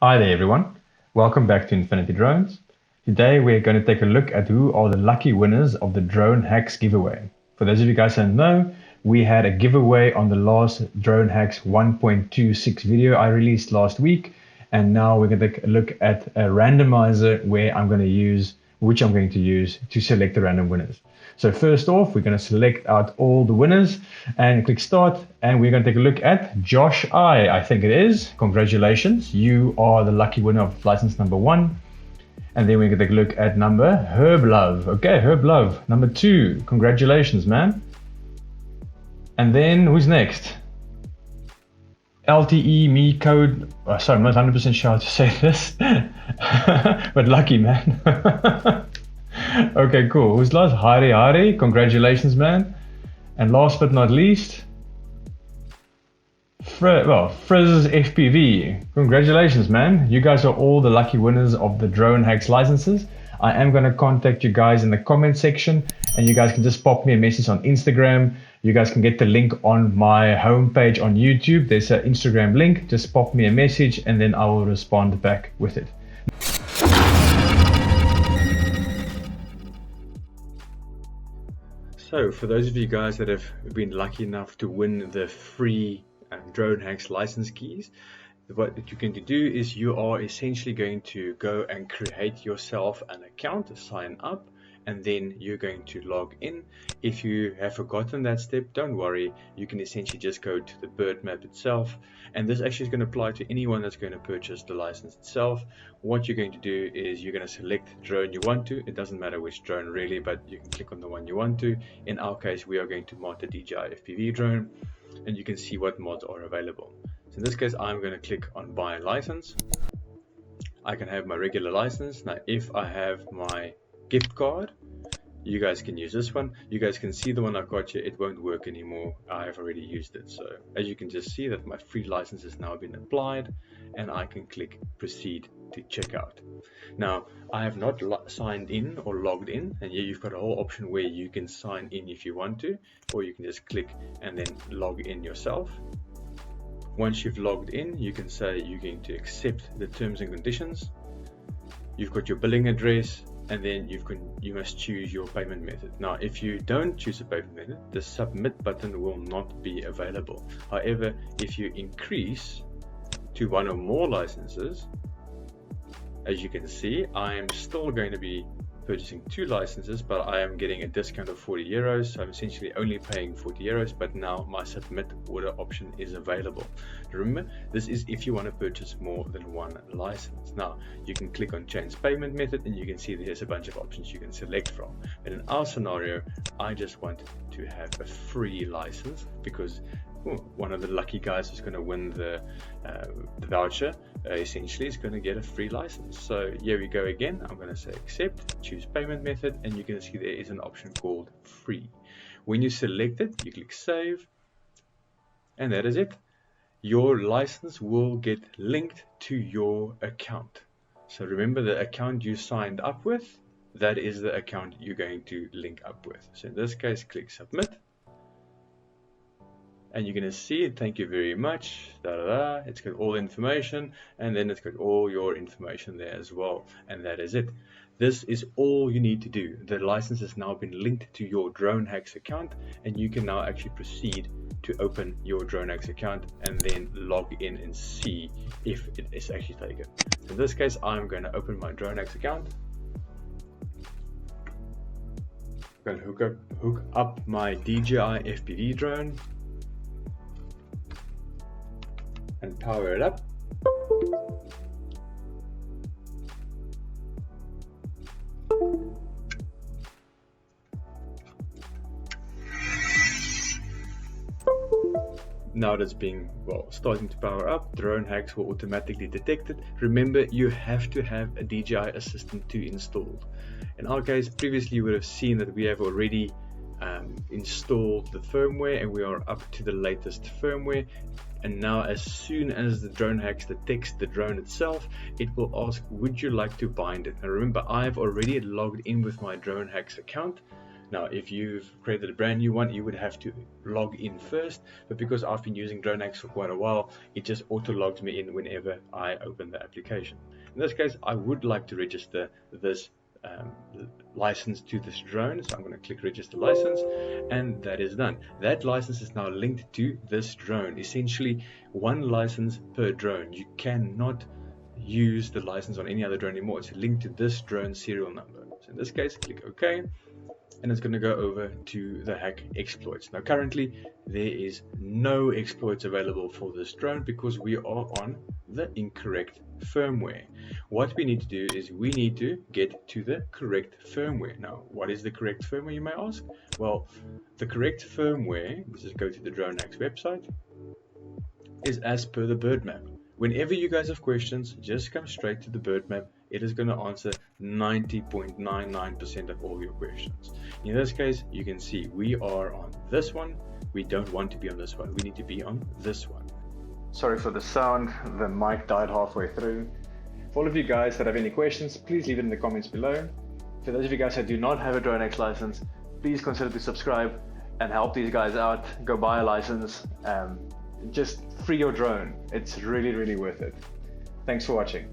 Hi there everyone, welcome back to Infinity Drones. Today we're going to take a look at who are the lucky winners of the Dronehacks giveaway. For those of you guys who don't know, we had a giveaway on the last Dronehacks 1.26 video I released last week, and now we're going to take a look at a randomizer which I'm going to use to select the random winners. So first off, we're going to select out all the winners and click start, and we're going to take a look at Josh I think it is. Congratulations, you are the lucky winner of license number 1. And then we're going to take a look at number Herb Love. Okay, Herb Love, number 2. Congratulations, man. And then who's next? LTE me code. Oh, sorry, I'm not 100% sure how to say this, but lucky, man. Okay, cool. Who's last? Hari, congratulations, man. And last but not least, Frizz FPV. Congratulations, man. You guys are all the lucky winners of the Dronehacks licenses. I am going to contact you guys in the comment section, and you guys can just pop me a message on Instagram. You guys can get the link on my homepage on YouTube. There's an Instagram link. Just pop me a message and then I will respond back with it. So for those of you guys that have been lucky enough to win the free Dronehacks license keys, what you're going to do is you are essentially going to go and create yourself an account, sign up, and then you're going to log in. If you have forgotten that step, don't worry, you can essentially just go to the Birdmap itself, and this actually is going to apply to anyone that's going to purchase the license itself. What you're going to do is you're going to select the drone you want to. It doesn't matter which drone really, but you can click on the one you want to. In our case, we are going to mod the DJI FPV drone, and you can see what mods are available. So in this case, I'm going to click on buy a license. I can have my regular license. Now if I have my gift card, you guys can use this one. You guys can see the one I've got here, it won't work anymore. I have already used it. So as you can just see that my free license has now been applied, and I can click proceed to checkout. Now I have not signed in or logged in, and here you've got a whole option where you can sign in if you want to, or you can just click and then log in yourself. Once you've logged in, you can say you're going to accept the terms and conditions. You've got your billing address, and then you must choose your payment method. Now if you don't choose a payment method, the submit button will not be available. However, if you increase to one or more licenses, as you can see, I am still going to be purchasing 2 licenses, but I am getting a discount of 40 euros. So I'm essentially only paying 40 euros, but now my submit order option is available. Remember, this is if you want to purchase more than 1 license. Now you can click on change payment method, and you can see there's a bunch of options you can select from. But in our scenario, I just want to have a free license because one of the lucky guys who's going to win the voucher essentially is going to get a free license. So here we go again. I'm going to say accept, choose payment method, and you can see there is an option called free. When you select it, you click save, and that is it. Your license will get linked to your account. So remember, the account you signed up with, that is the account you're going to link up with. So in this case, click submit. And you're going to see it, thank you very much, it's got all the information, and then it's got all your information there as well, and that is it. This is all you need to do. The license has now been linked to your Dronehacks account, and you can now actually proceed to open your Dronehacks account and then log in and see if it is actually taken. In this case, I'm going to open my Dronehacks account. I'm going to hook up my DJI FPV drone and power it up. Now that's starting to power up, Dronehacks will automatically detect it. Remember, you have to have a DJI Assistant 2 installed. In our case, previously you would have seen that we have already installed the firmware, and we are up to the latest firmware. And now as soon as the Dronehacks detects the drone itself, it will ask, would you like to bind it? And remember, I've already logged in with my Dronehacks account. Now, if you've created a brand new one, you would have to log in first, but because I've been using Dronehacks for quite a while, it just auto logs me in whenever I open the application. In this case, I would like to register this license to this drone, so I'm going to click register license, and that is done. That license is now linked to this drone, essentially one license per drone. You cannot use the license on any other drone anymore. It's linked to this drone serial number. So in this case, click OK, and it's going to go over to the hack exploits. Now currently there is no exploits available for this drone because we are on the incorrect firmware. What we need to do is we need to get to the correct firmware. Now, what is the correct firmware, you may ask? Well, the correct firmware, let's just go to the Dronehacks website, is as per the Birdmap. Whenever you guys have questions, just come straight to the Birdmap. It is going to answer 90.99% of all your questions. In this case, you can see we are on this one. We don't want to be on this one. We need to be on this one. Sorry for the sound. The mic died halfway through. For all of you guys that have any questions, please leave it in the comments below. For those of you guys that do not have a Dronex license, please consider to subscribe and help these guys out. Go buy a license. Just free your drone. It's really, really worth it. Thanks for watching.